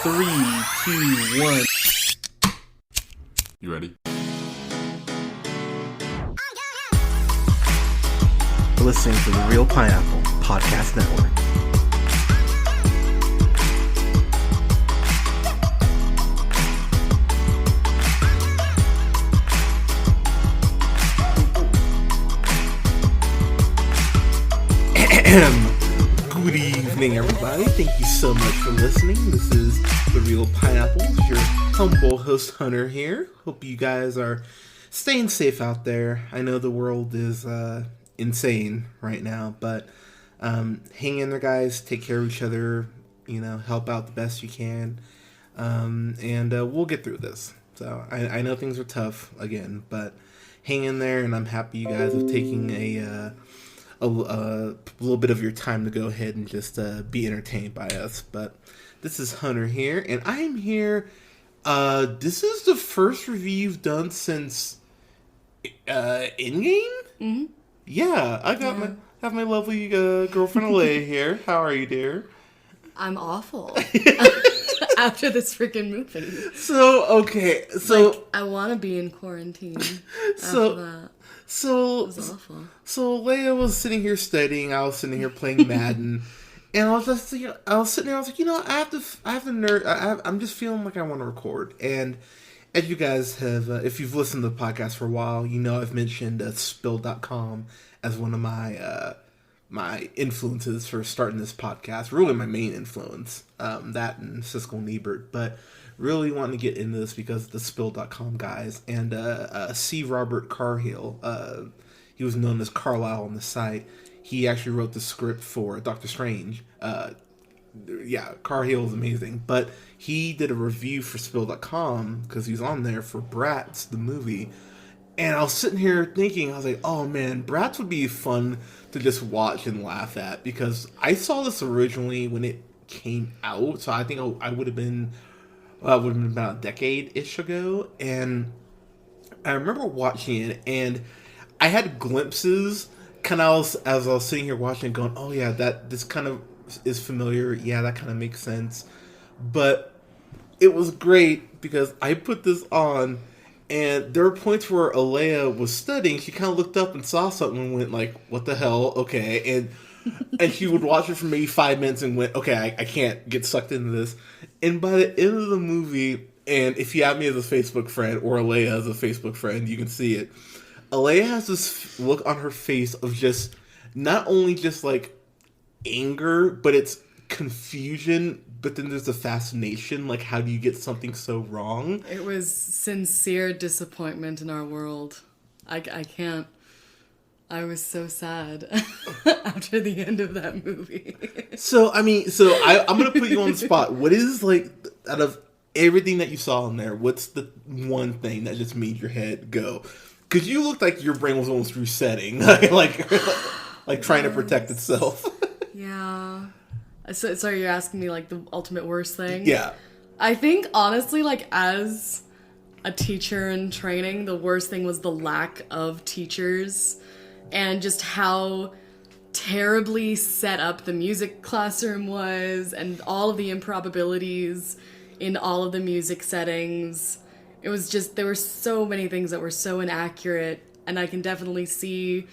3, 2, 1. You ready? You're listening to the Real Pineapple Podcast Network. Good evening, everybody. Thank you so much for listening. This is The Real Pineapples, your humble host, Hunter, here. Hope you guys are staying safe out there. I know the world is insane right now, but hang in there, guys. Take care of each other. Help out the best you can. And we'll get through this. So I know things are tough, again, but hang in there, and I'm happy you guys have taken a little bit of your time to go ahead and just be entertained by us. But this is Hunter here, and I'm here. This is the first review you've done since Endgame? Mm-hmm. Yeah, I have my lovely girlfriend Alea here. How are you, dear? I'm awful. After this freaking movie. So I want to be in quarantine so, after that. So, it was awful. So Leia was sitting here studying. I was sitting here playing Madden, and I was sitting there. I was like, I'm just feeling like I want to record. And as you guys have, if you've listened to the podcast for a while, I've mentioned Spill.com as one of my my influences for starting this podcast. Really, my main influence. That and Siskel and Ebert, but really wanting to get into this because of the Spill.com guys and C. Robert Cargill. He was known as Carlisle on the site. He actually wrote the script for Doctor Strange. Cargill is amazing. But he did a review for Spill.com because he was on there for Bratz the Movie. And I was sitting here thinking, I was like, oh man, Bratz would be fun to just watch and laugh at, because I saw this originally when it came out. So I think I would have been about a decade-ish ago, and I remember watching it, and I had glimpses, kind of as I was sitting here watching it, going, oh yeah, this kind of is familiar, yeah, that kind of makes sense, but it was great, because I put this on, and there were points where Alea was studying, she kind of looked up and saw something and went like, what the hell, okay, and she would watch it for maybe 5 minutes and went, okay, I can't get sucked into this. And by the end of the movie, and if you have me as a Facebook friend or Alea as a Facebook friend, you can see it. Alea has this look on her face of just, not only just like anger, but it's confusion, but then there's a fascination, like how do you get something so wrong? It was sincere disappointment in our world. I can't. I was so sad after the end of that movie. I'm going to put you on the spot. What is, like, out of everything that you saw in there, what's the one thing that just made your head go? Because you looked like your brain was almost resetting, like trying to protect itself. Yeah. So you're asking me, like, the ultimate worst thing? Yeah. I think, honestly, like, as a teacher in training, the worst thing was the lack of teachers. And just how terribly set up the music classroom was, and all of the improbabilities in all of the music settings. It was just, there were so many things that were so inaccurate, and I can definitely see,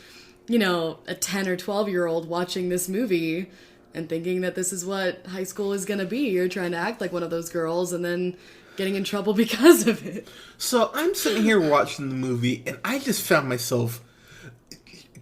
a 10 or 12-year-old watching this movie and thinking that this is what high school is gonna be. You're trying to act like one of those girls and then getting in trouble because of it. So I'm sitting here watching the movie, and I just found myself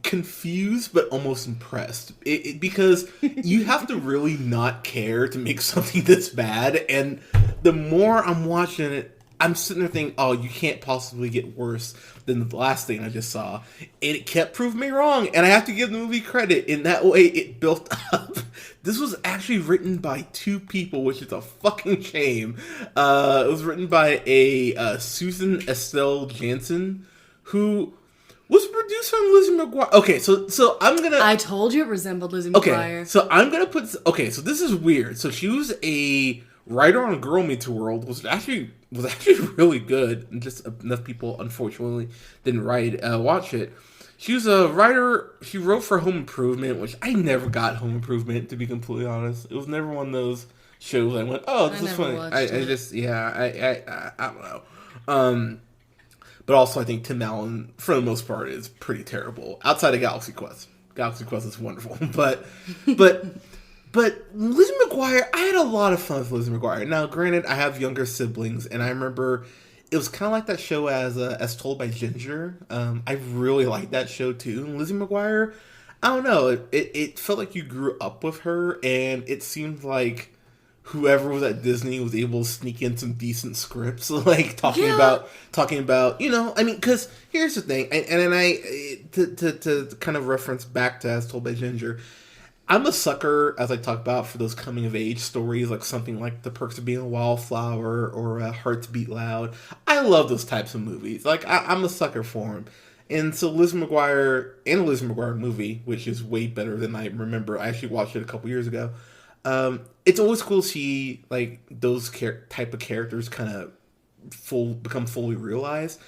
confused but almost impressed, because you have to really not care to make something this bad, and the more I'm watching it, I'm sitting there thinking, oh, you can't possibly get worse than the last thing I just saw, and it kept proving me wrong, and I have to give the movie credit. In that way, it built up. This was actually written by two people, which is a fucking shame. It was written by a Susan Estelle Jansen, who was produced on Lizzie McGuire. Okay, so I'm gonna... I told you it resembled Lizzie McGuire. Okay, so I'm gonna put... Okay, so this is weird. So she was a writer on Girl Meets World, was actually really good. And just enough people, unfortunately, didn't watch it. She was a writer. She wrote for Home Improvement, which I never got Home Improvement, to be completely honest. It was never one of those shows I went, oh, this I is never funny. watched I it. just, I don't know. But also I think Tim Allen, for the most part, is pretty terrible. Outside of Galaxy Quest. Galaxy Quest is wonderful. But Lizzie McGuire, I had a lot of fun with Lizzie McGuire. Now, granted, I have younger siblings, and I remember it was kind of like that show as Told by Ginger. I really liked that show too. And Lizzie McGuire, I don't know, it felt like you grew up with her, and it seemed like whoever was at Disney was able to sneak in some decent scripts, like talking about, you know, I mean, because here's the thing, to kind of reference back to As Told by Ginger. I'm a sucker, as I talk about, for those coming of age stories, like something like The Perks of Being a Wallflower or Hearts Beat Loud. I love those types of movies. Like, I'm a sucker for them. And so Liz McGuire and a Liz McGuire movie, which is way better than I remember. I actually watched it a couple years ago. It's always cool to see like those type of characters kind of become fully realized.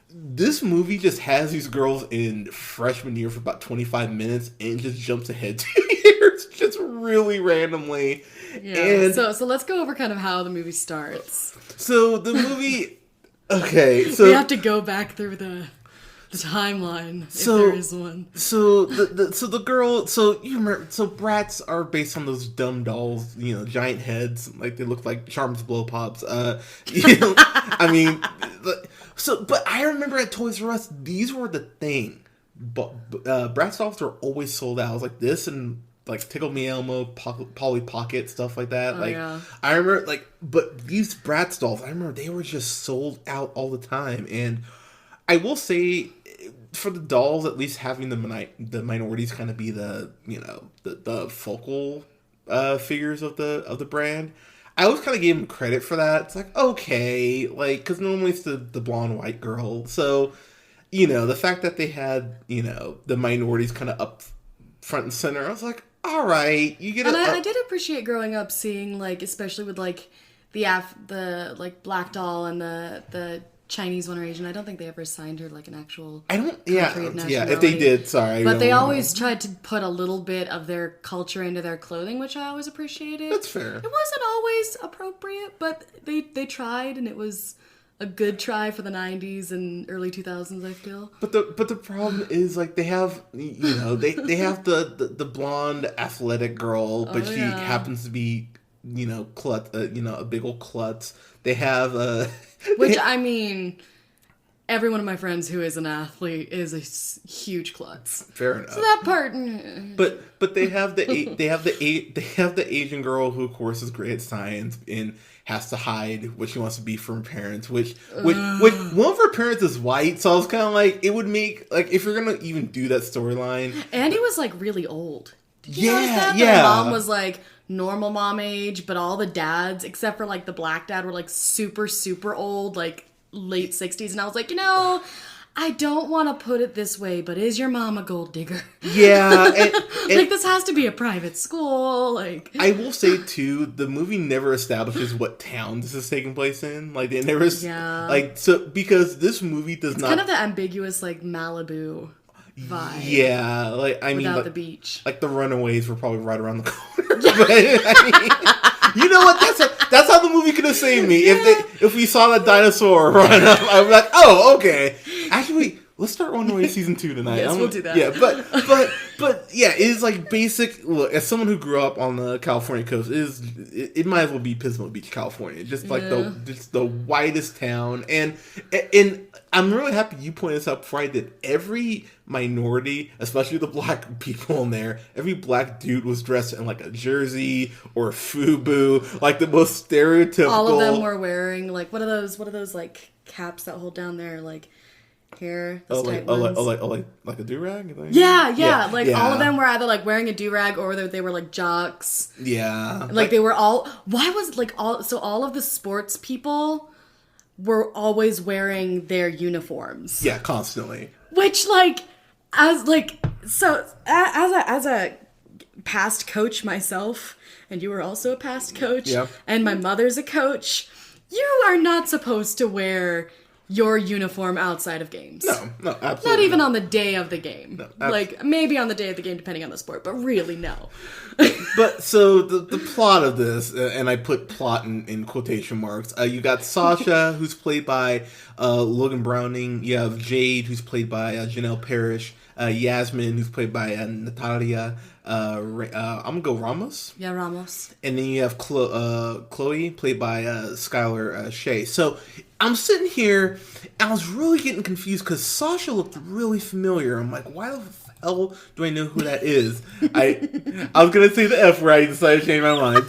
This movie just has these girls in freshman year for about 25 minutes and just jumps ahead 2 years just really randomly. Yeah. And so let's go over kind of how the movie starts. so the movie, okay, so we have to go back through the timeline if there is one. So the girl, so you remember, so Bratz are based on those dumb dolls, you know, giant heads, like they look like Charms Blow Pops. You know, I mean, but I remember at Toys R Us, these were the thing. But Bratz dolls were always sold out. I was like this and like Tickle Me Elmo, Polly Pocket, stuff like that. Yeah. I remember but these Bratz dolls, I remember they were just sold out all the time. And I will say, for the dolls, at least having the minorities kind of be the, you know, the focal figures of the brand, I always kind of gave them credit for that. It's like, okay, like, because normally it's the blonde white girl. So, you know, the fact that they had, you know, the minorities kind of up front and center, I was like, all right, you get it. And I did appreciate growing up seeing, like, especially with, like, the like, black doll and the Chinese one or Asian. I don't think they ever assigned her like an actual country of nationality. Yeah, if they did, sorry. But they always tried to put a little bit of their culture into their clothing, which I always appreciated. That's fair. It wasn't always appropriate, but they tried, and it was a good try for the 90s and early 2000s, I feel. But the problem is, like, they have, you know, they have the blonde athletic girl, but she happens to be, you know, a big old klutz. They have which, I mean, every one of my friends who is an athlete is a huge klutz. Fair enough. So that part. But they have the Asian girl who, of course, is great at science and has to hide what she wants to be from her parents. Which one of her parents is white, so I was kind of like, it would make, like, if you're gonna even do that storyline. Andy was like really old. Did you notice that? Yeah. Their mom was like normal mom age, but all the dads, except for like the black dad, were like super, super old, like late 60s. And I was like, you know, I don't want to put it this way, but is your mom a gold digger? Yeah. And like, this has to be a private school. Like, I will say, too, the movie never establishes what town this is taking place in. Like, they never... Yeah. Like, so, because this movie does not... kind of the ambiguous, like, Malibu vibe. Yeah, like, I mean... Without like, the beach. Like, the Runaways were probably right around the corner. But, I mean, you know what? That's how the movie could have saved me. Yeah. If we saw that dinosaur run up, I'd be like, oh, okay. Actually, let's start Runaways season 2 tonight. Yes, we'll do that. Yeah, but yeah, it is like basic. Look, as someone who grew up on the California coast, it might as well be Pismo Beach, California. Just like the whitest town, and I'm really happy you pointed this out before I did. Every minority, especially the black people in there, every black dude was dressed in like a jersey or a FUBU, like the most stereotypical. All of them were wearing like what are those like caps that hold down their like hair? Like a do-rag? Yeah. Like all of them were either like wearing a do-rag or they were like jocks. Yeah. Like they were all. Why was like all? So all of the sports people were always wearing their uniforms. Yeah, constantly. Which like as a past coach myself, and you were also a past coach, yep. and my mother's a coach, you are not supposed to wear your uniform outside of games. No, absolutely not even on the day of the game. No, like maybe on the day of the game, depending on the sport, but really no. But so the plot of this, and I put plot in quotation marks. You got Sasha, who's played by Logan Browning. You have Jade, who's played by Janelle Parrish. Yasmin, who's played by Natalia. I'm gonna go Ramos. Yeah, Ramos. And then you have Chloe, played by Skylar Shea. So I'm sitting here, and I was really getting confused because Sasha looked really familiar. I'm like, why the hell do I know who that is? I was gonna say the F word, I decided to change my mind,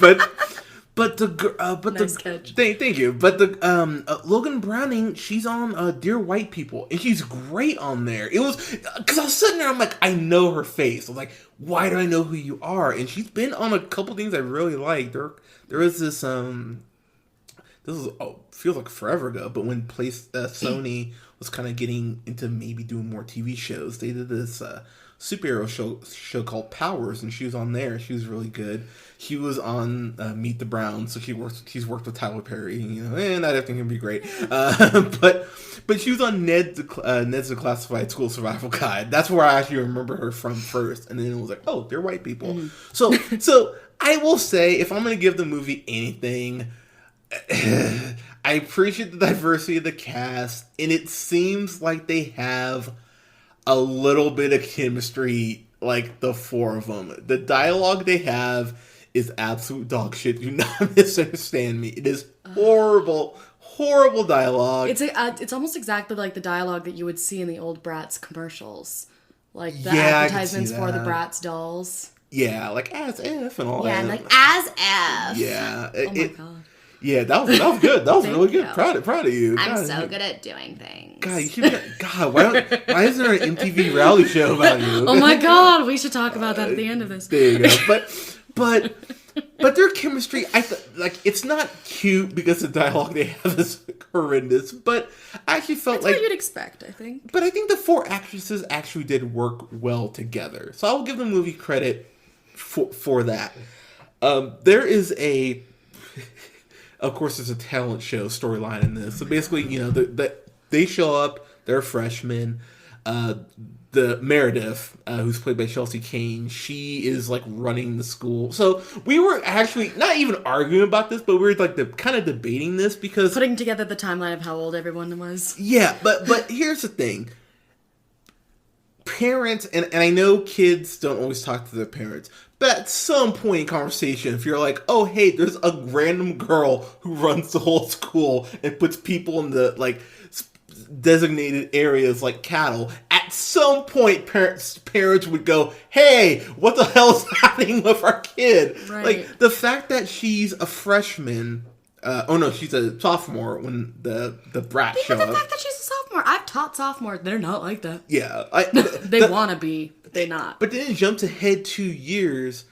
Nice catch. Thank you. But the Logan Browning, she's on Dear White People, and she's great on there. It was because I was sitting there, I'm like, I know her face. I was like, why do I know who you are? And she's been on a couple things I really like. There is this feels like forever ago, but when Sony was kind of getting into maybe doing more TV shows, they did this superhero show called Powers, and she was on there. She was really good. She was on Meet the Browns, so she's worked with Tyler Perry, and that everything can be great. But she was on Ned's Declassified School Survival Guide. That's where I actually remember her from first, and then it was like, oh, they're white people. Mm-hmm. So I will say, if I'm going to give the movie anything, I appreciate the diversity of the cast, and it seems like they have a little bit of chemistry, like the four of them. The dialogue they have is absolute dog shit. Do not misunderstand me. It is horrible dialogue. It's almost exactly like the dialogue that you would see in the old Bratz commercials, like the Yeah, advertisements for the Bratz dolls. Yeah, like as if and all that. Yeah, like as if. Yeah. Oh my god. Yeah, that was good. That was really good. you. Proud of you. I'm God, so good at doing things. God, you should. God, why isn't there an MTV reality show about you? Oh my god, we should talk about that at the end of this. There you go. But their chemistry, it's not cute because the dialogue they have is horrendous. But I actually felt That's what you'd expect, I think. But I think the four actresses actually did work well together, so I will give the movie credit for that. There is of course, there's a talent show storyline in this. So basically, they show up. They're freshmen. The Meredith, who's played by Chelsea Kane, she is like running the school. So we were actually not even arguing about this, but we were like kind of debating this because putting together the timeline of how old everyone was. Yeah, but here's the thing. Parents, and I know kids don't always talk to their parents, but at some point in conversation, if you're like, oh, hey, there's a random girl who runs the whole school and puts people in the, like, designated areas like cattle, at some point, parents would go, hey, what the hell is happening with our kid? Right. Like, the fact that she's a freshman, she's a sophomore when the Bratz show up. The fact that she's a sophomore, I've taught sophomores, they're not like that. Yeah. They want to be, but they're not. But then jump to head 2 years.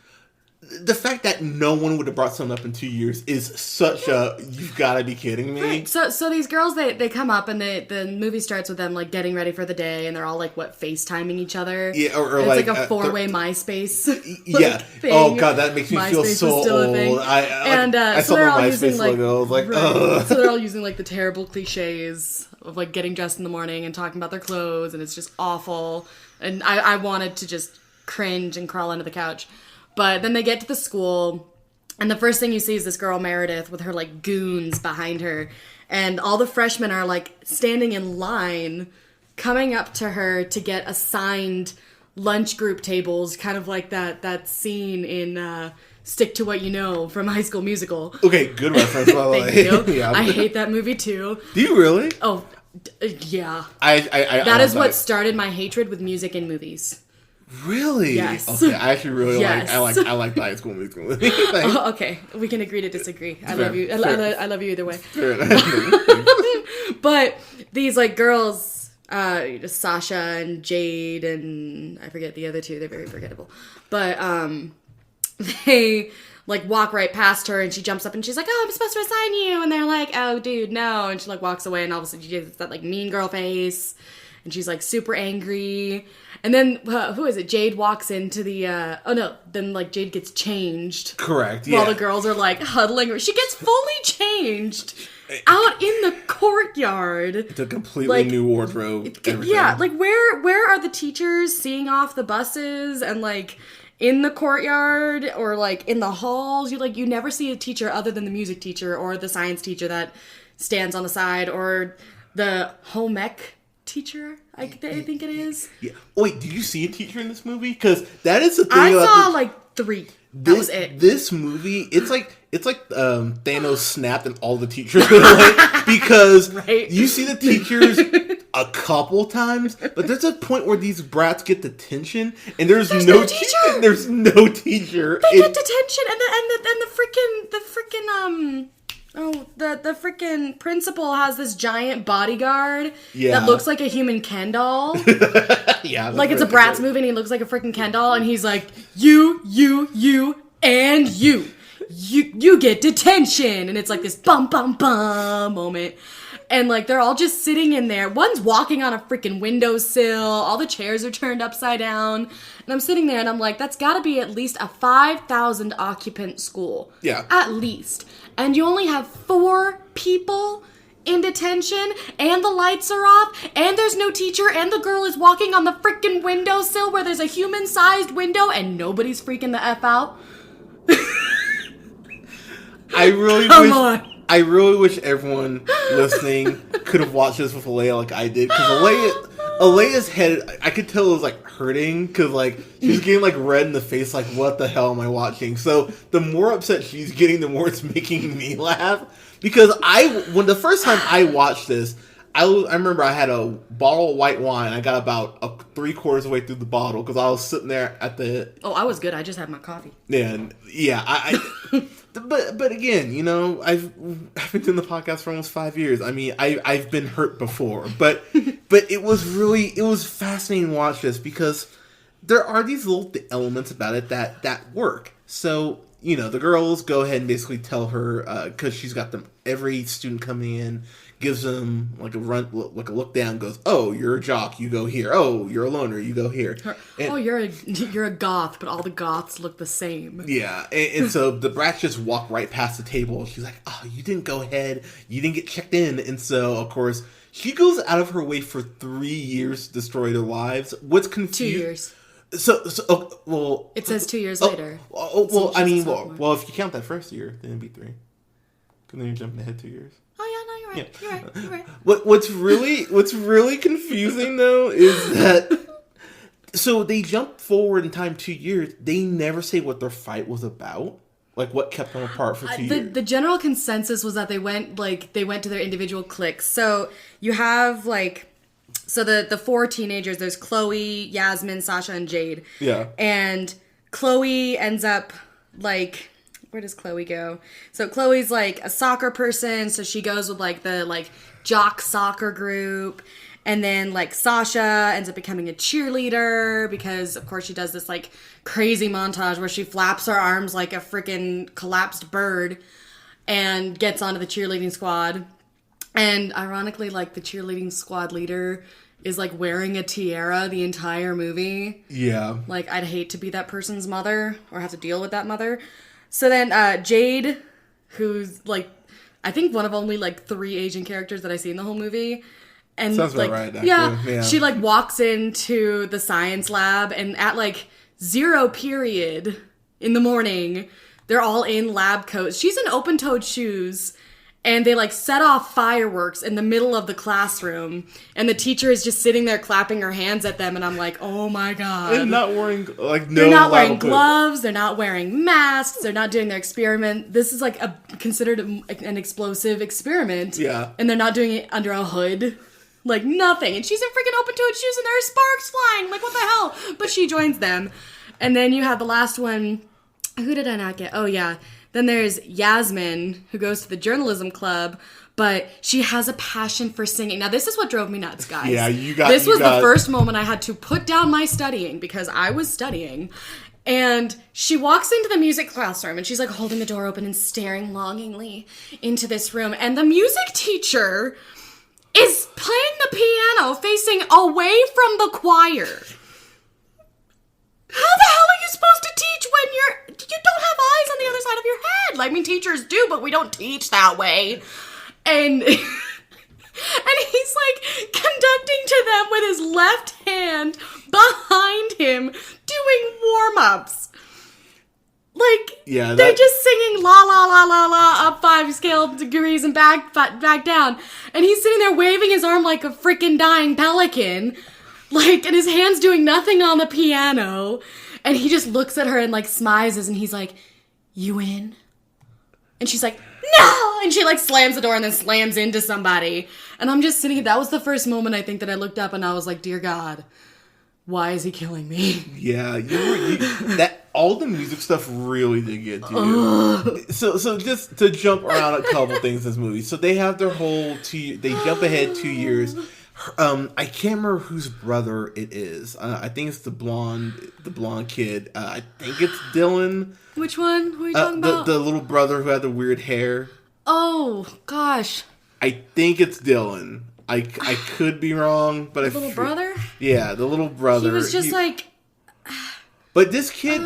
The fact that no one would have brought someone up in 2 years is such you've got to be kidding me. Right. So these girls, they come up and the movie starts with them like getting ready for the day, and they're all like FaceTiming each other. Yeah, or it's like a four-way MySpace. Yeah. Thing. Oh god, that makes me MySpace feel so old. I saw the MySpace logo. I was like, ugh. So they're all using like the terrible cliches of like getting dressed in the morning and talking about their clothes, and it's just awful. And I wanted to just cringe and crawl under the couch. But then they get to the school, and the first thing you see is this girl, Meredith, with her, like, goons behind her. And all the freshmen are, like, standing in line, coming up to her to get assigned lunch group tables, kind of like that scene in Stick to What You Know from High School Musical. Okay, good reference, by the way. Thank you. Yeah. I hate that movie, too. Do you really? Oh, yeah. That is what started my hatred with music in movies. Really? Yes. Okay, I actually really Yes. I like the High School Musical movie. Oh, okay, we can agree to disagree. I love you. I love you either way. But these like girls, Sasha and Jade and I forget the other two. They're very forgettable. But they like walk right past her, and she jumps up and she's like, "Oh, I'm supposed to assign you," and they're like, "Oh, dude, no," and she like walks away, and all of a sudden she gets that like mean girl face. And she's, like, super angry. And then, who is it? Jade walks into the, then, like, Jade gets changed. Correct, yeah. While the girls are, like, huddling. She gets fully changed. out in the courtyard. It's a completely new wardrobe. Everything. Yeah, like where are the teachers seeing off the buses and like in the courtyard or like in the halls? You never see a teacher other than the music teacher or the science teacher that stands on the side or the home ec teacher. I think it is. Yeah. Wait, did you see a teacher in this movie? Because that is the thing. I saw like 3. That was it. This movie, it's like Thanos snapped and all the teachers went away because you see the teachers a couple times, but there's a point where these brats get detention and there's no teacher. There's no teacher. They get detention and the freaking principal has this giant bodyguard that looks like a human Ken doll. Yeah, like it's a Bratz movie and he looks like a freaking Ken doll and he's like, you, and you get detention. And it's like this bum, bum, bum moment. And like they're all just sitting in there. One's walking on a freaking windowsill. All the chairs are turned upside down. And I'm sitting there and I'm like, that's gotta be at least a 5,000 occupant school. Yeah. At least. And you only have 4 people in detention, and the lights are off, and there's no teacher, and the girl is walking on the freaking windowsill where there's a human-sized window, and nobody's freaking the F out. I really wish everyone listening could have watched this with Alea like I did, because Alea's head, I could tell it was like hurting, because like she's getting like red in the face, like what the hell am I watching? So the more upset she's getting, the more it's making me laugh, because when the first time I watched this, I remember I had a bottle of white wine. I got about 3/4 of the way through the bottle because I was sitting there at the. Oh, I was good. I just had my coffee. Yeah. But again, you know, I've been doing the podcast for almost 5 years. I mean, I've been hurt before, but it was fascinating to watch this because there are these little elements about it that work. So, you know, the girls go ahead and basically tell her, because she's got every student coming in, gives them like a look down, goes, oh, you're a jock, you go here. Oh, you're a loner, you go here. You're a goth, but all the goths look the same. Yeah, and so the brats just walk right past the table. She's like, oh, you didn't go ahead, you didn't get checked in. And so, of course, she goes out of her way for 3 years to destroy their lives. What's confused? 2 years. Well, it says 2 years later. Well, I mean, if you count that first year, then it'd be 3. Because then you're jumping ahead 2 years. Oh yeah, no, you're right. Yeah. You're right. What's really confusing though is that so they jump forward in time 2 years. They never say what their fight was about. Like what kept them apart for 2 years. The general consensus was that they went to their individual cliques. So you have the 4 teenagers. There's Chloe, Yasmin, Sasha, and Jade. Yeah. And Chloe ends up like. Where does Chloe go? So Chloe's like a soccer person, so she goes with like the like jock soccer group. And then like Sasha ends up becoming a cheerleader because of course she does this like crazy montage where she flaps her arms like a freaking collapsed bird and gets onto the cheerleading squad. And ironically, like the cheerleading squad leader is like wearing a tiara the entire movie. Yeah. Like I'd hate to be that person's mother or have to deal with that mother. So then Jade, who's like, I think one of only like 3 Asian characters that I see in the whole movie. And sounds like, about right, actually. Yeah, she like walks into the science lab and at like 0 period in the morning, they're all in lab coats. She's in open-toed shoes. And they like set off fireworks in the middle of the classroom. And the teacher is just sitting there clapping her hands at them. And I'm like, oh my God. And not wearing like They're not wearing gloves. They're not wearing masks. They're not doing their experiment. This is like considered an explosive experiment. Yeah. And they're not doing it under a hood. Like nothing. And she's in freaking open-toed shoes and there are sparks flying. Like what the hell? But she joins them. And then you have the last one. Who did I not get? Oh yeah. Then there's Yasmin, who goes to the journalism club, but she has a passion for singing. Now, this is what drove me nuts, guys. Yeah, This was the first moment I had to put down my studying, because I was studying. And she walks into the music classroom, and she's like holding the door open and staring longingly into this room. And the music teacher is playing the piano facing away from the choir. How the hell are you supposed to teach when you don't have eyes on the other side of your head? I mean, teachers do, but we don't teach that way. And and he's like conducting to them with his left hand behind him doing warm-ups. Like, yeah, they're just singing la la la la la up 5 scale degrees and back down. And he's sitting there waving his arm like a freaking dying pelican. Like, and his hand's doing nothing on the piano. And he just looks at her and like smiles and he's like, "You in?" And she's like, "No!" And she like slams the door and then slams into somebody. And I'm just sitting, that was the first moment I think that I looked up and I was like, dear God, why is he killing me? Yeah, that all the music stuff really did get to you. So just to jump around a couple things in this movie. So they have their whole they jump ahead 2 years. I can't remember whose brother it is. I think it's the blonde kid. I think it's Dylan. Which one? Who are you talking about? The little brother who had the weird hair. Oh gosh. I think it's Dylan. I could be wrong, but the little brother? Yeah, the little brother. He was just like. But this kid,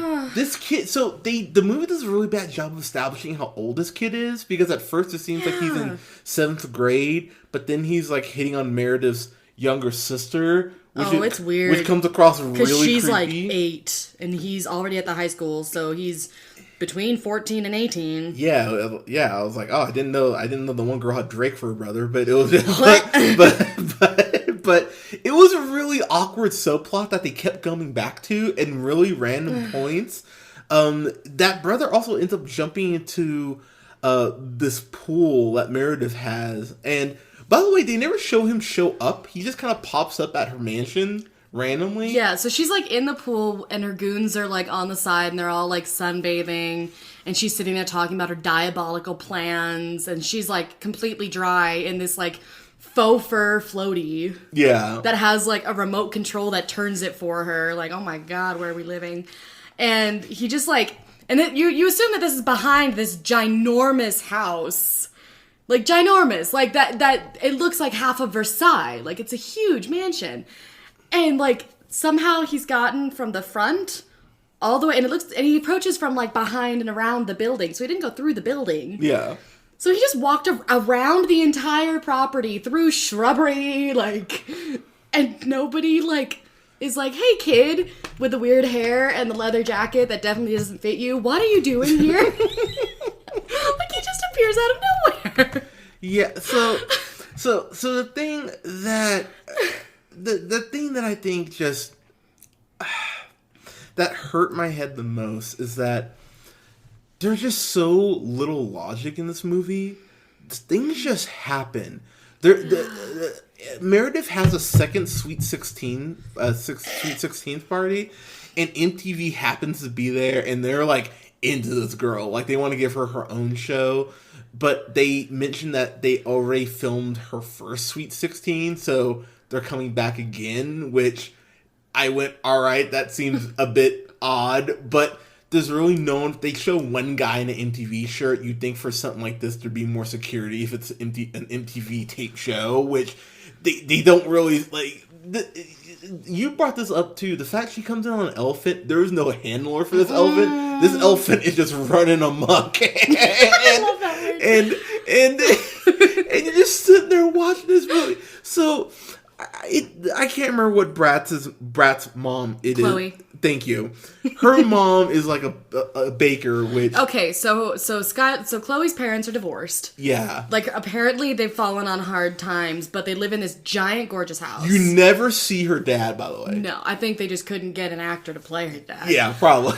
so the movie does a really bad job of establishing how old this kid is, because at first it seems like he's in 7th grade, but then he's like hitting on Meredith's younger sister. It's weird. Which comes across really creepy. Because she's like 8, and he's already at the high school, so he's between 14 and 18. Yeah. I was like, oh, I didn't know the one girl had Drake for a brother, but it was but it was a really awkward subplot that they kept coming back to in really random points. That brother also ends up jumping into this pool that Meredith has, and by the way, they never show him show up. He just kind of pops up at her mansion randomly. Yeah, so she's like in the pool and her goons are like on the side and they're all like sunbathing and she's sitting there talking about her diabolical plans and she's like completely dry in this like faux fur floaty. Yeah. That has like a remote control that turns it for her. Like, oh my God, where are we living? And he just like, and then you assume that this is behind this ginormous house. Like ginormous. Like that it looks like half of Versailles. Like it's a huge mansion. And, like, somehow he's gotten from the front all the way, and he approaches from, like, behind and around the building, so he didn't go through the building. Yeah. So he just walked around the entire property, through shrubbery, like, and nobody, like, is like, "Hey, kid, with the weird hair and the leather jacket that definitely doesn't fit you, what are you doing here?" Like, he just appears out of nowhere. Yeah, so the thing that... The thing that I think just that hurt my head the most is that there's just so little logic in this movie. Things just happen. Meredith has a second Sweet 16 party, and MTV happens to be there, and they're like into this girl, like they want to give her her own show. But they mentioned that they already filmed her first Sweet 16, so they're coming back again, which I went, all right, that seems a bit odd, but there's really they show one guy in an MTV shirt. You'd think for something like this there'd be more security if it's an MTV tape show, which they don't really, like, you brought this up too, the fact she comes in on an elephant, there is no handler for this elephant. This elephant is just running amok. I love that word. And you're just sitting there watching this movie. So I can't remember what Brat's mom it Chloe. is. Thank you. Her mom is like a baker, which... Okay, so Chloe's parents are divorced. Yeah. Like, apparently they've fallen on hard times, but they live in this giant, gorgeous house. You never see her dad, by the way. No, I think they just couldn't get an actor to play her dad. Yeah, probably.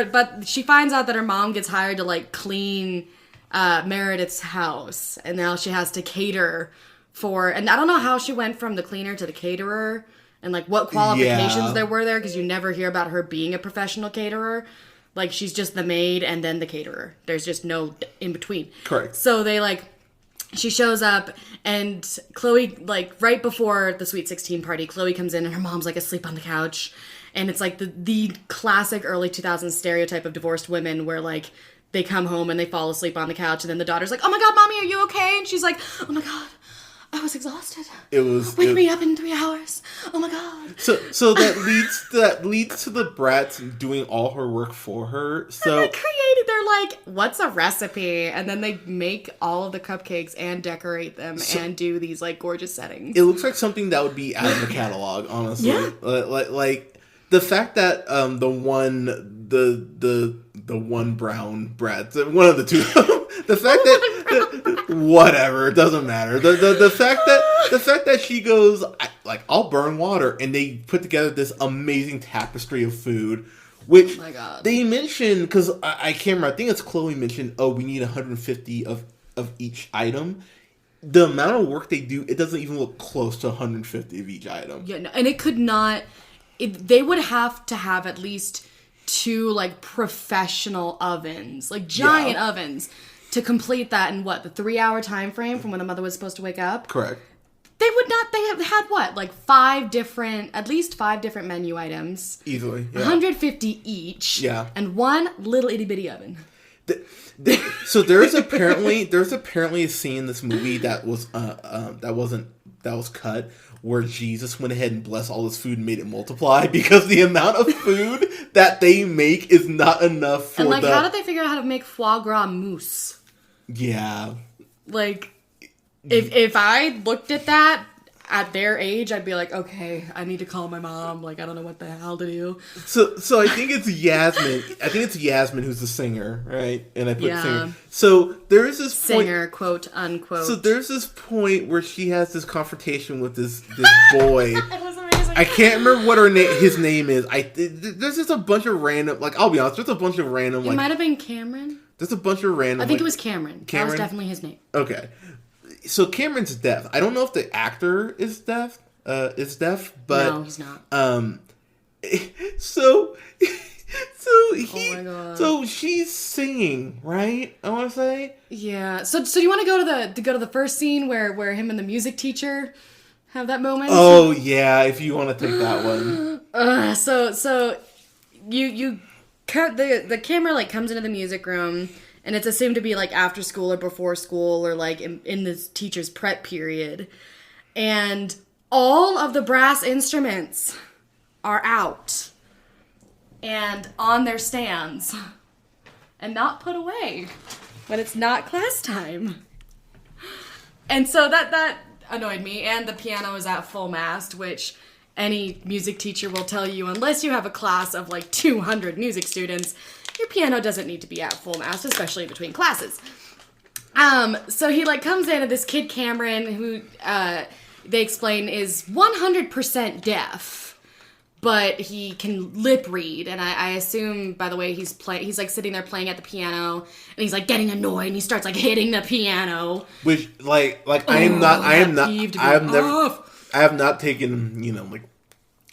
But she finds out that her mom gets hired to, like, clean Meredith's house, and now she has to cater for... And I don't know how she went from the cleaner to the caterer, and, like, what qualifications there were there, because you never hear about her being a professional caterer. Like, she's just the maid and then the caterer. There's just no in between. Correct. So they, like, she shows up, and Chloe, like, right before the Sweet 16 party, Chloe comes in, and her mom's, like, asleep on the couch. And it's, like, the classic early 2000s stereotype of divorced women where, like, they come home and they fall asleep on the couch, and then the daughter's like, "Oh my God, Mommy, are you okay?" And she's like, "Oh my God, I was exhausted. Wake me up in 3 hours. Oh my god. So that leads to the Bratz doing all her work for her. So They're like, what's a recipe? And then they make all of the cupcakes and decorate them and do these like gorgeous settings. It looks like something that would be out of the catalog, honestly. Yeah. Like the fact that the one brown Bratz, one of the two, the fact that whatever, it doesn't matter. The fact that she goes I'll burn water, and they put together this amazing tapestry of food, which oh my God. They mentioned, because I can't remember. I think it's Chloe mentioned. Oh, we need 150 of each item. The amount of work they do, it doesn't even look close to 150 of each item. Yeah, no, and it could not. They would have to have at least 2 like professional ovens, like giant ovens, to complete that in the 3-hour time frame from when the mother was supposed to wake up. Correct. They would not. They have had like at least 5 different menu items, Easily. Yeah. 150 each. Yeah. And one little itty bitty oven. So there's apparently a scene in this movie that was cut, where Jesus went ahead and blessed all this food and made it multiply, because the amount of food that they make is not enough for and how did they figure out how to make foie gras mousse? Yeah. Like, if I looked at that at their age, I'd be like, okay, I need to call my mom. Like, I don't know what the hell to do. So I think it's Yasmin. I think it's Yasmin who's the singer, right? And I put singer. So there is this singer, quote unquote. So there's this point where she has this confrontation with this boy. It was amazing. I can't remember what his name is. There's just a bunch of random. I'll be honest. There's a bunch of random. It might have been Cameron. There's a bunch of random. I think it was Cameron. That was definitely his name. Okay. So Cameron's deaf. I don't know if the actor is deaf. But no, he's not. So oh my God. So she's singing, right? I want to say. Yeah. So you want to go to the first scene where him and the music teacher have that moment? Oh yeah, if you want to take that one. So you the camera comes into the music room. And it's assumed to be after school or before school, or in this teacher's prep period. And all of the brass instruments are out and on their stands and not put away when it's not class time. And so that annoyed me. And the piano is at full mast, which any music teacher will tell you, unless you have a class of 200 music students, your piano doesn't need to be at full mast, especially between classes. So he comes in, and this kid Cameron, who they explain is 100% deaf, but he can lip read. And I assume, by the way, he's sitting there playing at the piano, and he's getting annoyed, and he starts hitting the piano. Which I have not taken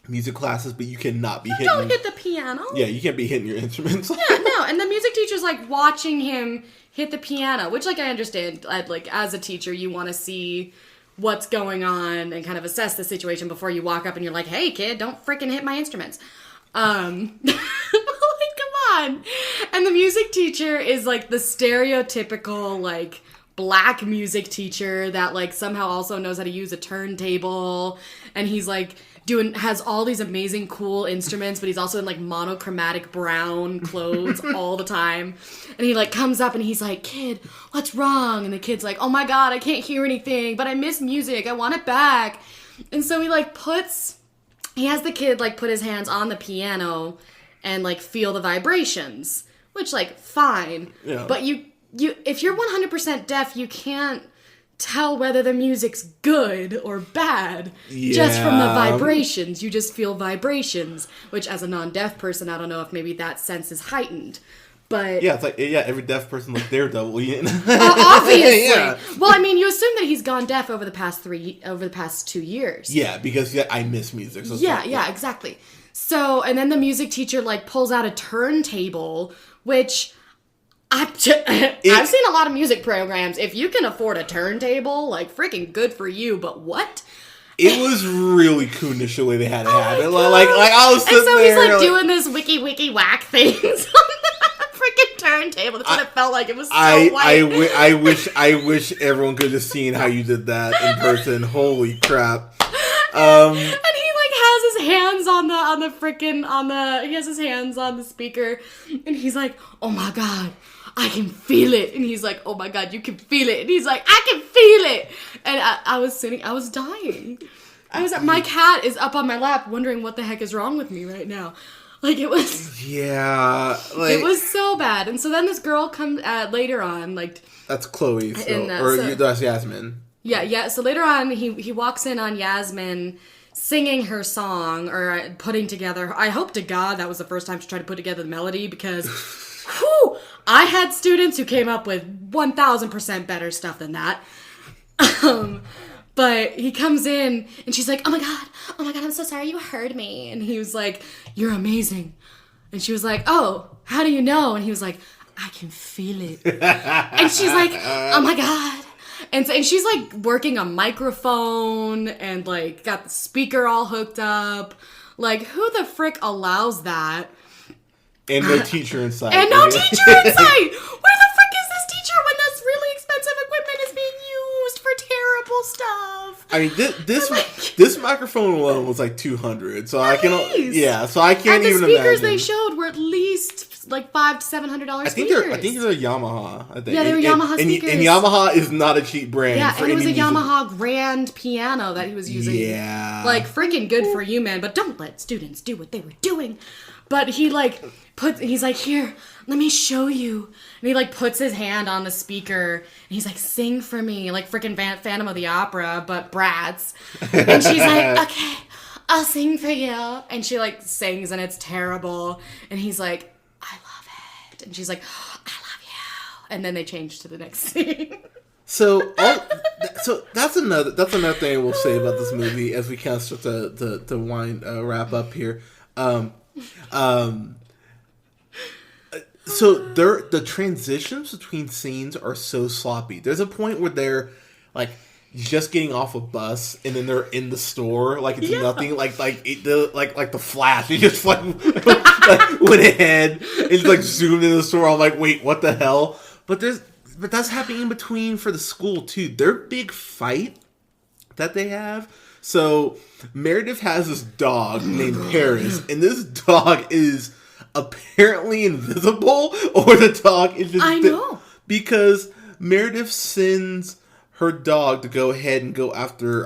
music classes, but you cannot be hitting. Don't hit the piano. Yeah, you can't be hitting your instruments. Yeah, no, and the music teacher's watching him hit the piano, which I understand. As a teacher, you want to see what's going on and kind of assess the situation before you walk up and you're like, "Hey, kid, don't freaking hit my instruments." Come on. And the music teacher is the stereotypical black music teacher that somehow also knows how to use a turntable, and he's has all these amazing cool instruments, but he's also in monochromatic brown clothes all the time. And he comes up and he's like, "Kid, what's wrong?" And the kid's like, "Oh my God, I can't hear anything, but I miss music. I want it back." And so he has the kid put his hands on the piano and feel the vibrations, which fine. Yeah. But you if you're 100% deaf, you can't tell whether the music's good or bad just from the vibrations. You just feel vibrations, which as a non-deaf person, I don't know if maybe that sense is heightened. But yeah, it's every deaf person Daredevil. Obviously. Yeah. Well, I mean, you assume that he's gone deaf over the past 2 years. Yeah, because I miss music. So yeah, exactly. So, and then the music teacher pulls out a turntable, which I've seen a lot of music programs. If you can afford a turntable, freaking good for you. But what? It was really coonish the way they had it happen. Like I was sitting and so there, he's like doing this wiki whack things on the freaking turntable. That's what it felt like. It was so white. I wish everyone could have seen how you did that in person. Holy crap! And he like has his hands on the freaking he has his hands on the speaker, and he's like, "Oh my god, I can feel it." And he's like, "Oh my god, you can feel it." And he's like, "I can feel it." And I was dying. My cat is up on my lap wondering what the heck is wrong with me right now. Like, it was... Yeah. Like, it was so bad. And so then this girl comes later on, like... That's Chloe. That's Yasmin. Yeah. So later on, he walks in on Yasmin singing her song, or putting together... I hope to God that was the first time she tried to put together the melody, because... whew, I had students who came up with 1,000% better stuff than that. But he comes in and she's like, oh my god, I'm so sorry you heard me. And he was like, you're amazing. And she was like, oh, how do you know? And he was like, I can feel it. And she's like, oh my god. And she's like working a microphone and like got the speaker all hooked up. Like, who the frick allows that? And no teacher inside. And no teacher inside! Where the frick is this teacher when this really expensive equipment is being used for terrible stuff? I mean, this microphone alone was like $200, so I can't and even imagine. The speakers they showed were at least like $500 to $700 speakers. I think they're Yamaha. I think. Yeah, they were Yamaha speakers. And Yamaha is not a cheap brand. Yeah, for and it was a music. Yamaha grand piano that he was using. Yeah. Like, freaking good for you, man, but don't let students do what they were doing. But he he's like, here, let me show you. And he like puts his hand on the speaker and he's like, sing for me, like freaking Phantom of the Opera, but Bratz. And she's like, okay, I'll sing for you. And she like sings and it's terrible. And he's like, I love it. And she's like, I love you. And then they change to the next scene. So that's another thing we'll say about this movie as we kind of start to wrap up here. So the transitions between scenes are so sloppy. There's a point where they're like just getting off a bus and then they're in the store like it's nothing. Like the Flash. He just like went ahead and just like zoomed into the store. I'm like, wait, what the hell? But that's happening in between for the school too. Their big fight that they have. So Meredith has this dog named Paris, and this dog is apparently invisible, or the dog is just... I know. Because Meredith sends her dog to go ahead and go after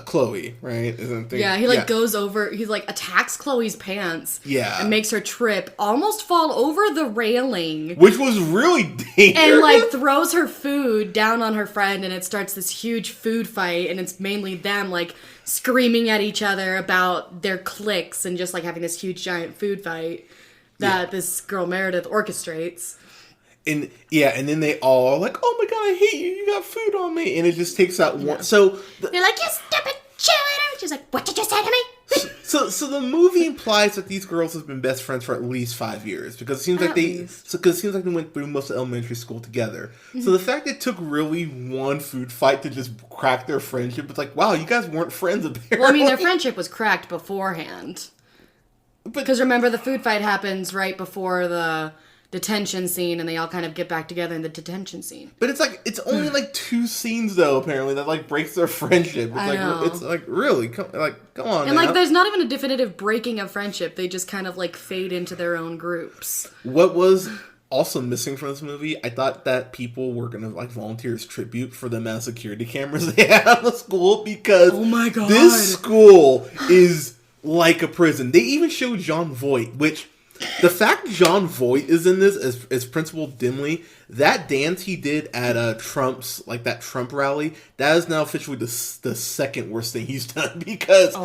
Chloe, right? Yeah, he goes over, he like attacks Chloe's pants. Yeah. And makes her trip, almost fall over the railing. Which was really dangerous. And like throws her food down on her friend, and it starts this huge food fight, and it's mainly them like screaming at each other about their cliques and just like having this huge giant food fight that this girl Meredith orchestrates. And then they all are like, oh my god, I hate you, you got food on me. And it just takes out one. So they're like, you stupid cheerleader. She's like, what did you say to me? So the movie implies that these girls have been best friends for at least 5 years, because it seems like they went through most of elementary school together. Mm-hmm. So the fact it took really one food fight to just crack their friendship, it's like, wow, you guys weren't friends apparently. Well, I mean, their friendship was cracked beforehand. Because remember, the food fight happens right before the detention scene, and they all kind of get back together in the detention scene. But it's only like 2 scenes though, apparently, that like breaks their friendship. It's like really, come on. And like, there's not even a definitive breaking of friendship. They just kind of like fade into their own groups. What was also missing from this movie, I thought that people were gonna like volunteer as tribute for the amount of security cameras they had at the school, because oh my god, this school is like a prison. They even showed John Voight, which the fact John Voight is in this as Principal Dimley, that dance he did at Trump's, like that Trump rally, that is now officially the second worst thing he's done, because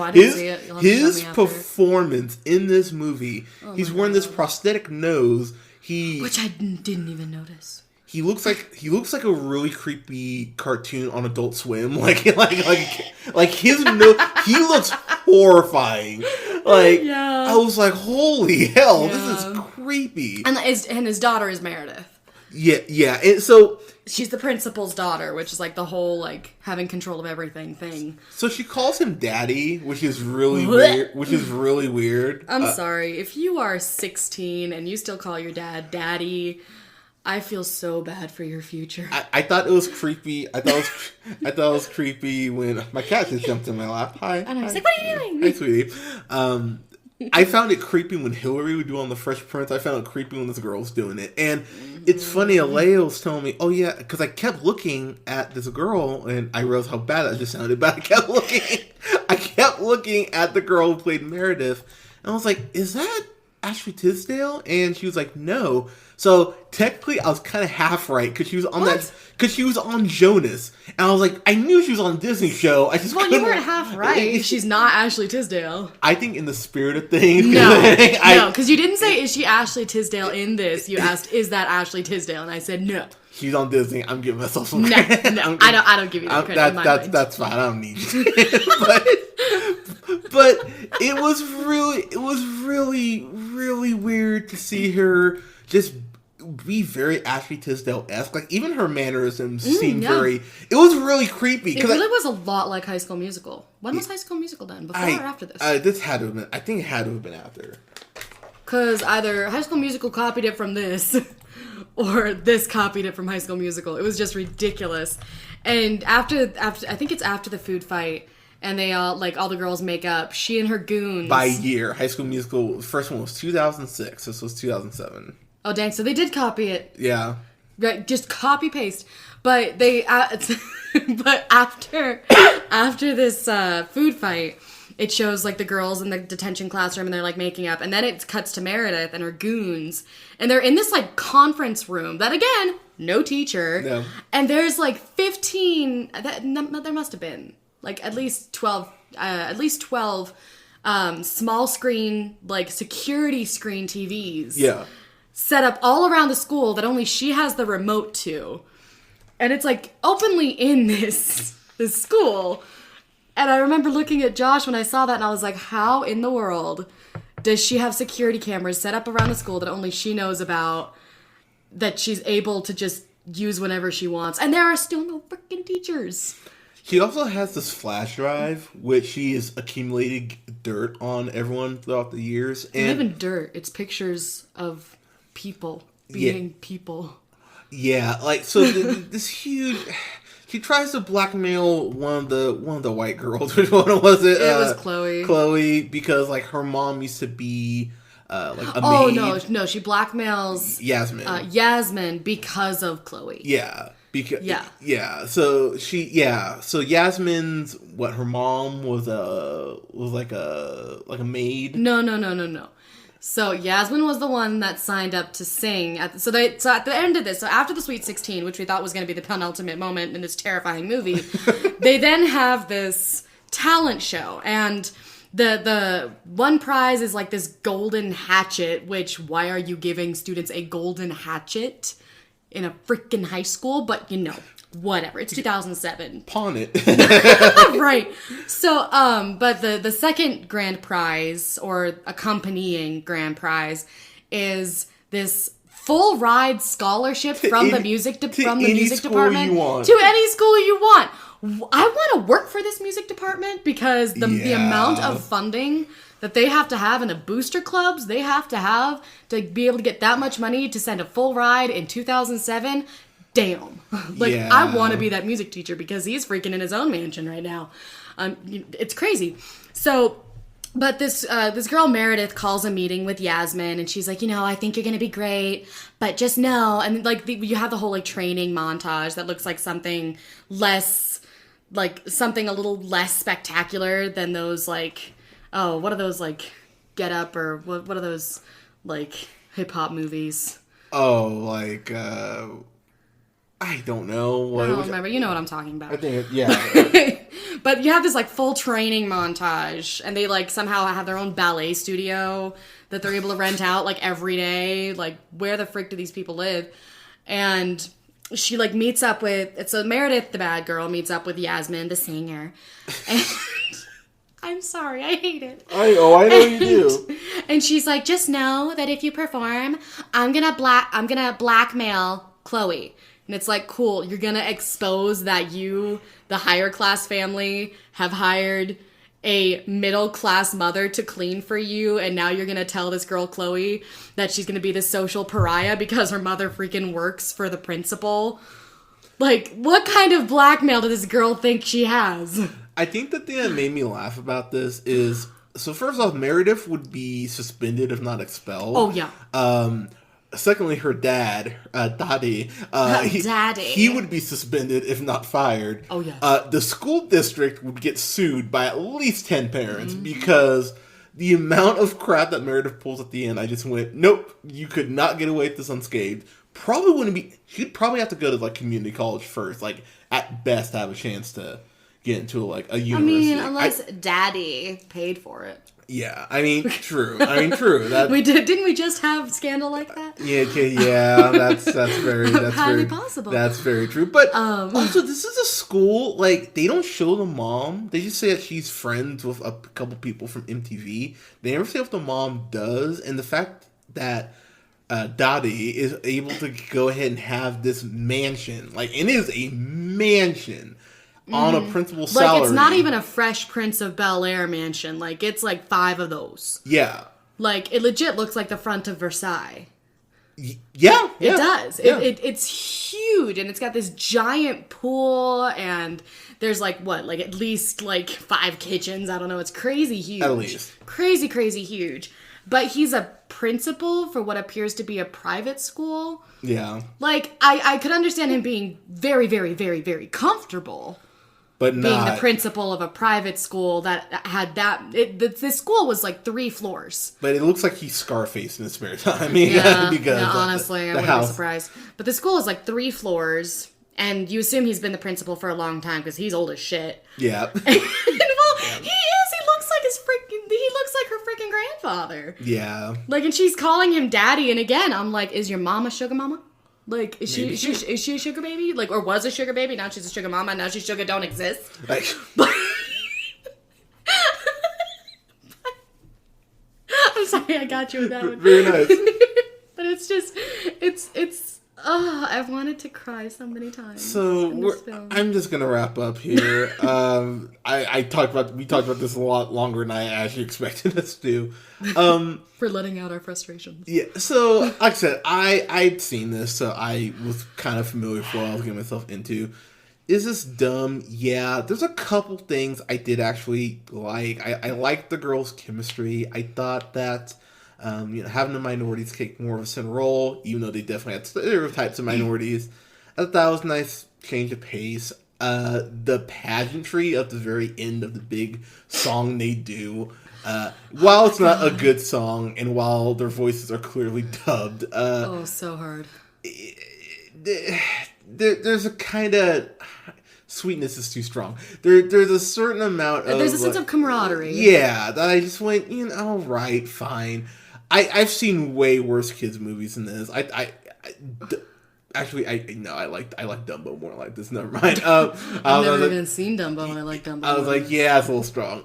his performance in this movie, he's wearing this prosthetic nose, which I didn't even notice. He looks like a really creepy cartoon on Adult Swim. Like his nose, he looks horrifying. I was like, holy hell, this is creepy. And his daughter is Meredith. Yeah. And so she's the principal's daughter, which is like the whole like having control of everything thing. So she calls him daddy, which is really weird. I'm sorry. If you are 16 and you still call your dad daddy, I feel so bad for your future. I thought it was creepy. I thought it was creepy when my cat just jumped in my lap. Hi. And I was like, what are you doing? Hi, sweetie. I found it creepy when Hillary would do on The Fresh Prince. I found it creepy when this girl was doing it. And it's funny, Alea was telling me, oh yeah, because I kept looking at this girl, and I realized how bad that just sounded, but I kept looking at the girl who played Meredith, and I was like, is that Ashley Tisdale? And she was like, no. So technically, I was kind of half right because she was on because she was on Jonas, and I was like, I knew she was on a Disney show. I just you weren't half right. She's not Ashley Tisdale. I think in the spirit of things, no, because you didn't say is she Ashley Tisdale in this. You asked is that Ashley Tisdale, and I said no. She's on Disney. I'm giving myself some no, credit. No, I don't give you the credit. That's fine. I don't need you. but it was really weird to see her just be very Ashley Tisdale-esque. Like, even her mannerisms seemed very... It was really creepy. It really was a lot like High School Musical. When was High School Musical done? Before or after this? This had to have been... I think it had to have been after. Because either High School Musical copied it from this, or this copied it from High School Musical. It was just ridiculous. And after I think it's after the food fight, and they all, like, all the girls make up, she and her goons... By year. High School Musical, the first one was 2006. This was 2007. Oh, dang. So they did copy it. Yeah. Right, just copy paste. But they, but after this food fight, it shows like the girls in the detention classroom and they're like making up, and then it cuts to Meredith and her goons, and they're in this like conference room that again, no teacher, no. And there's like 15. There must have been like at least 12 small screen like security screen TVs. Yeah. Set up all around the school that only she has the remote to. And it's like openly in this school. And I remember looking at Josh when I saw that and I was like, how in the world does she have security cameras set up around the school that only she knows about, that she's able to just use whenever she wants? And there are still no freaking teachers. She also has this flash drive, which she has accumulated dirt on everyone throughout the years. And not even dirt. It's pictures of people being people. Yeah, like, so this huge... She tries to blackmail one of the white girls. Which one was it? It was Chloe. Chloe, because like her mom used to be like a maid. Oh no, she blackmails Yasmin. Yasmin because of Chloe. Yeah. So Yasmin's her mom was like a maid. No. So Yasmin was the one that signed up to sing. So at the end of this, so after the Sweet 16, which we thought was going to be the penultimate moment in this terrifying movie, they then have this talent show, and the one prize is like this golden hatchet. Which, why are you giving students a golden hatchet in a freaking high school? But whatever. It's 2007. Pawn it. Right. So, but the second grand prize, or accompanying grand prize, is this full ride scholarship from the music department to any school you want. I want to work for this music department because the amount of funding that they have to have in the booster clubs they have to be able to get that much money to send a full ride in 2007. Damn. I want to be that music teacher because he's freaking in his own mansion right now. It's crazy. So, but this girl Meredith calls a meeting with Yasmin, and she's like, I think you're going to be great, but just know. And like you have the whole like training montage that looks like something a little less spectacular than those like, what are those like Get Up, or what are those like hip hop movies? Oh, like, I don't know. I don't remember. You know what I'm talking about. I think, yeah. But you have this, like, full training montage, and they, like, somehow have their own ballet studio that they're able to rent out, like, every day. Like, where the frick do these people live? And she, like, meets up with... So Meredith, the bad girl, meets up with Yasmin, the singer. And... I'm sorry, I hate it. I know you do. And she's like, just know that if you perform, I'm gonna blackmail Chloe. And it's like, cool, you're gonna expose that you, the higher class family, have hired a middle class mother to clean for you, and now you're gonna tell this girl Chloe that she's gonna be the social pariah because her mother freaking works for the principal. Like, what kind of blackmail does this girl think she has? I think the thing that made me laugh about this is, so first off, Meredith would be suspended if not expelled. Oh, yeah. Secondly, her dad, Daddy, he would be suspended if not fired. Oh, yeah. The school district would get sued by at least 10 parents because the amount of crap that Meredith pulls at the end, I just went, nope, you could not get away with this unscathed. Probably wouldn't be, she'd probably have to go to, like, community college first, like, at best have a chance to get into, like, a university. I mean, unless Daddy paid for it. Yeah, I mean, true. That, Didn't we just have scandal like that? Yeah, that's very highly possible. That's very true. But also, this is a school, like, they don't show the mom. They just say that she's friends with a couple people from MTV. They never say what the mom does, and the fact that Dottie is able to go ahead and have this mansion, like, it is a mansion. On a principal's salary. Like, it's not even a Fresh Prince of Bel-Air mansion. Like, it's like 5 of those. Yeah. Like, it legit looks like the front of Versailles. Yeah. It does. Yeah. It's huge, and it's got this giant pool, and there's, like, at least, 5 kitchens. I don't know. It's crazy huge. At least. Crazy, crazy huge. But he's a principal for what appears to be a private school. Yeah. Like, I could understand him being very, very, very, very comfortable. But being the principal of a private school that had the school was like 3 floors. But it looks like he's Scarface in his spare time. Because honestly, I wouldn't be surprised. But the school is like 3 floors, and you assume he's been the principal for a long time because he's old as shit. Yeah. He is. He looks like her freaking grandfather. Yeah. Like, and she's calling him daddy, and again, I'm like, is your mom a sugar mama? Like, is she a sugar baby? Like, or was a sugar baby? Now she's a sugar mama. Now she's sugar don't exist. Like, I'm sorry, I got you with that one. Very nice. But it's just, it's. Oh, I've wanted to cry so many times. So I'm just gonna wrap up here. We talked about this a lot longer than I actually expected us to. For letting out our frustrations. Yeah. So like I said, I'd seen this, so I was kind of familiar with what I was getting myself into. Is this dumb? Yeah. There's a couple things I did actually like. I liked the girls' chemistry. I thought that. Having the minorities take more of a central role, even though they definitely had stereotypes of minorities. I thought that was a nice change of pace. The pageantry of the very end of the big song they do, while it's not a good song, and while their voices are clearly dubbed. So hard. There's a kind of... Sweetness is too strong. There's a certain amount of... There's a sense of camaraderie. Yeah, that I just went, right, fine. I've seen way worse kids movies than this. I like Dumbo more like this. Never mind. I've never even seen Dumbo, and I like Dumbo. I was like, yeah, it's a little strong.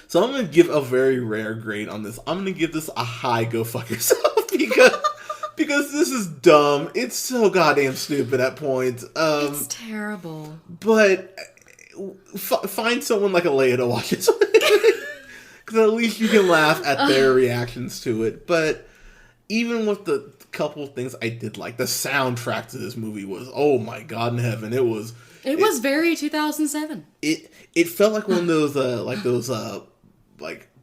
So I'm gonna give a very rare grade on this. I'm gonna give this a high go fuck yourself because this is dumb. It's so goddamn stupid at points. It's terrible. But find someone like Alea to watch it. Because at least you can laugh at their reactions to it. But even with the couple of things I did like, the soundtrack to this movie was, oh my god in heaven, it was very 2007. It felt like one of those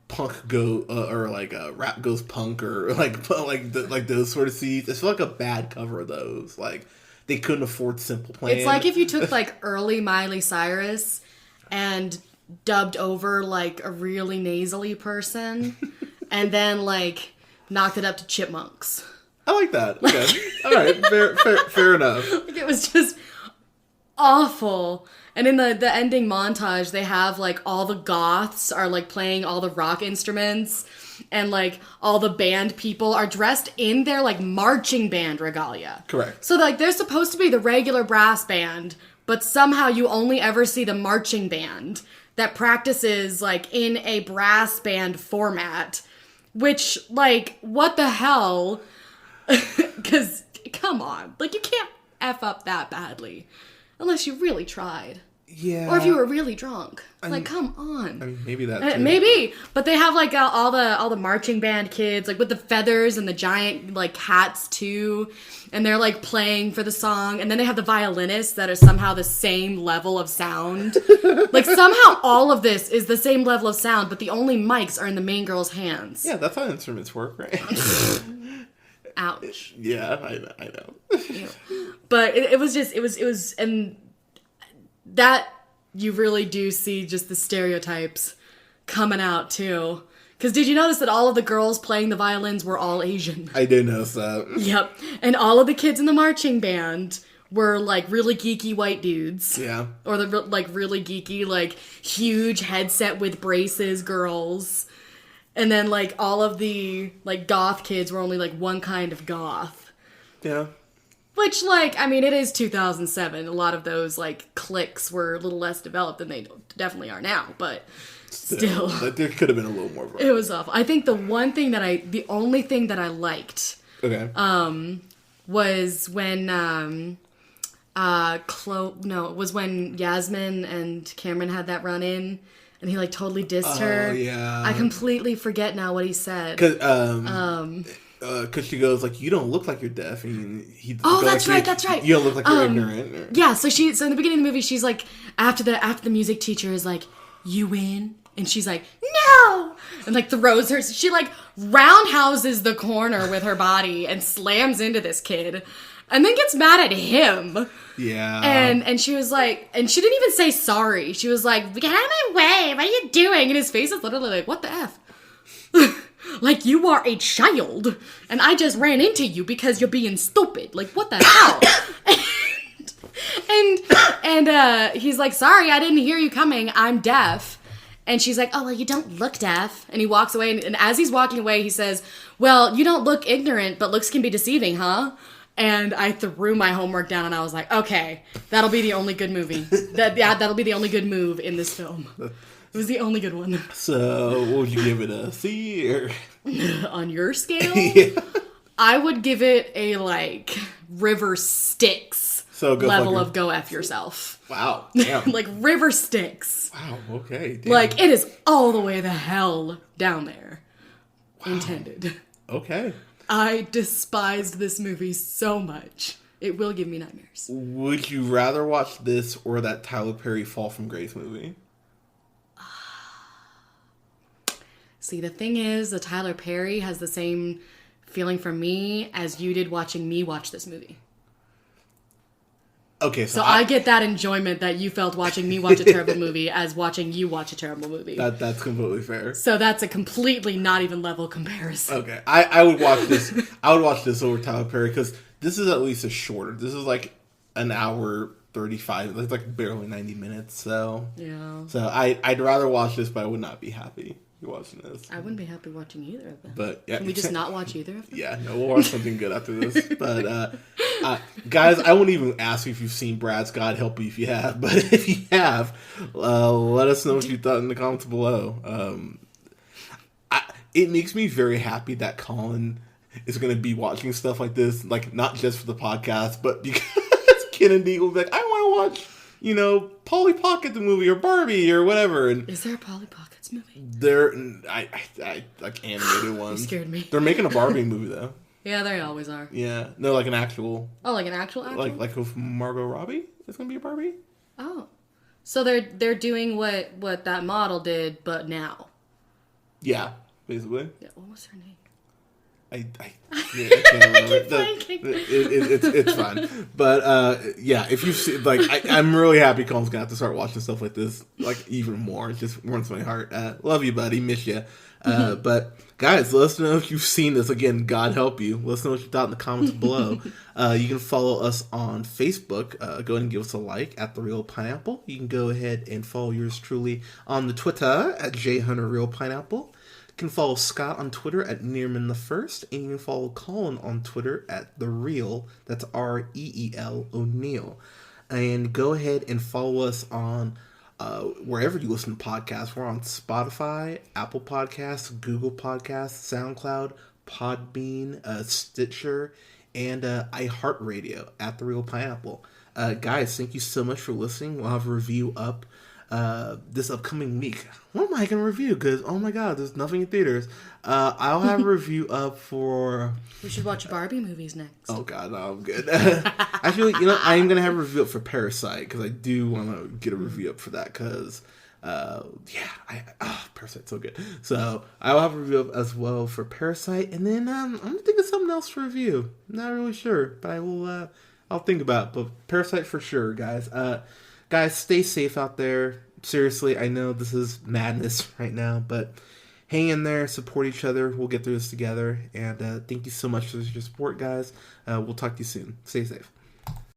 punk go or rap goes punk or like those sort of CDs. It felt like a bad cover of those. Like they couldn't afford Simple Plan. It's like if you took like early Miley Cyrus and dubbed over like a really nasally person and then like knocked it up to Chipmunks. I like that. Okay. All right. Fair enough. Like it was just awful. And in the ending montage, they have like all the goths are like playing all the rock instruments, and like all the band people are dressed in their like marching band regalia. Correct. So like they're supposed to be the regular brass band, but somehow you only ever see the marching band that practices like in a brass band format, which like what the hell? Because come on, like you can't F up that badly. Unless you really tried. Yeah. Or if you were really drunk. Like, come on. I mean, maybe that too. Maybe. But they have, like, all the marching band kids, like, with the feathers and the giant, like, hats, too. And they're, like, playing for the song. And then they have the violinists that are somehow the same level of sound. Like, somehow all of this is the same level of sound, but the only mics are in the main girl's hands. Yeah, that's how instruments work, right? Ouch. Yeah, I know. But it was, and that you really do see just the stereotypes coming out, too. Because did you notice that all of the girls playing the violins were all Asian? I did notice that. Yep. And all of the kids in the marching band were, like, really geeky white dudes. Yeah. Or the, like, really geeky, like, huge headset with braces girls. And then, like, all of the, like, goth kids were only, like, one kind of goth. Yeah. Which, like, I mean, it is 2007. A lot of those, like, cliques were a little less developed than they definitely are now, but still. There could have been a little more. It was awful. I think the only thing that I liked, okay, was when, was when Yasmin and Cameron had that run-in, and he, like, totally dissed her. Oh, yeah. I completely forget now what he said. Because she goes, like, you don't look like you're deaf. And that's right. You don't look like you're ignorant. Or... Yeah, so in the beginning of the movie, she's like, after the music teacher is like, you win? And she's like, no! And, like, throws her, she, like, roundhouses the corner with her body and slams into this kid. And then gets mad at him. Yeah. And she was like, and she didn't even say sorry. She was like, get out of my way, what are you doing? And his face is literally like, what the F? Like, you are a child, and I just ran into you because you're being stupid. Like, what the hell? and he's like, sorry, I didn't hear you coming. I'm deaf. And she's like, oh, well, you don't look deaf. And he walks away, and as he's walking away, he says, well, you don't look ignorant, but looks can be deceiving, huh? And I threw my homework down, and I was like, okay, that'll be the only good movie. That'll be the only good move in this film. It was the only good one. So, what would you give it, a C or? On your scale? Yeah. I would give it a, like, River Styx level of go F yourself. Wow. Damn. Like, River Styx. Wow, okay. Damn. Like, it is all the way the hell down there. Wow. Intended. Okay. I despised this movie so much. It will give me nightmares. Would you rather watch this or that Tyler Perry Fall from Grace movie? See, the thing is, the Tyler Perry has the same feeling for me as you did watching me watch this movie. Okay, so I get that enjoyment that you felt watching me watch a terrible movie as watching you watch a terrible movie. That's completely fair. So that's a completely not even level comparison. Okay, I would watch this. I would watch this over Tyler Perry because this is at least a shorter. This is like an hour 35. It's like barely 90 minutes. So yeah. So I'd rather watch this, but I would not be happy watching this. I wouldn't be happy watching either of them. But yeah, can we just not watch either of them? Yeah, no, we'll watch something good after this. But guys, I won't even ask you if you've seen Bratz. God help you if you have. But if you have, let us know what you thought in the comments below. It makes me very happy that Colin is going to be watching stuff like this, like not just for the podcast, but because Kennedy will be like, I want to watch, Polly Pocket the movie or Barbie or whatever. And is there a Polly Pockets movie? There, I like animated ones. You scared me. They're making a Barbie movie though. Yeah, they always are. Yeah, no, like an actual. Oh, like an actual? Like with Margot Robbie. It's gonna be a Barbie. Oh, so they're doing what that model did, but now. Yeah, basically. Yeah, what was her name? I can't remember. It's fine. But yeah, if you see, like, I'm really happy Colin's gonna have to start watching stuff like this, like, even more. It just warms my heart. Love you, buddy. Miss you. But guys, let us know if you've seen this. Again, God help you. Let us know what you thought in the comments below. You can follow us on Facebook. Go ahead and give us a like at TheReelPineapple. You can go ahead and follow yours truly on the Twitter at JHunterRealPineapple. You can follow Scott on Twitter at Nearmanthefirst, and you can follow Colin on Twitter at TheReel, that's REEL O'Neal. And go ahead and follow us on wherever you listen to podcasts. We're on Spotify, Apple Podcasts, Google Podcasts, SoundCloud, Podbean, Stitcher, and iHeartRadio at The Real Pineapple. Guys, thank you so much for listening. We'll have a review up this upcoming week. What am I going to review? Because, oh my god, there's nothing in theaters. I'll have a review up for... We should watch Barbie movies next. Oh god, no, I'm good. Actually, I am going to have a review up for Parasite, because I do want to get a review up for that, because... Parasite's so good. So I'll have a review up as well for Parasite, and then I'm gonna think of something else for review. Not really sure, but I will. I'll think about it. But Parasite for sure, guys. Guys, stay safe out there. Seriously, I know this is madness right now, but hang in there, support each other. We'll get through this together. And thank you so much for your support, guys. We'll talk to you soon. Stay safe.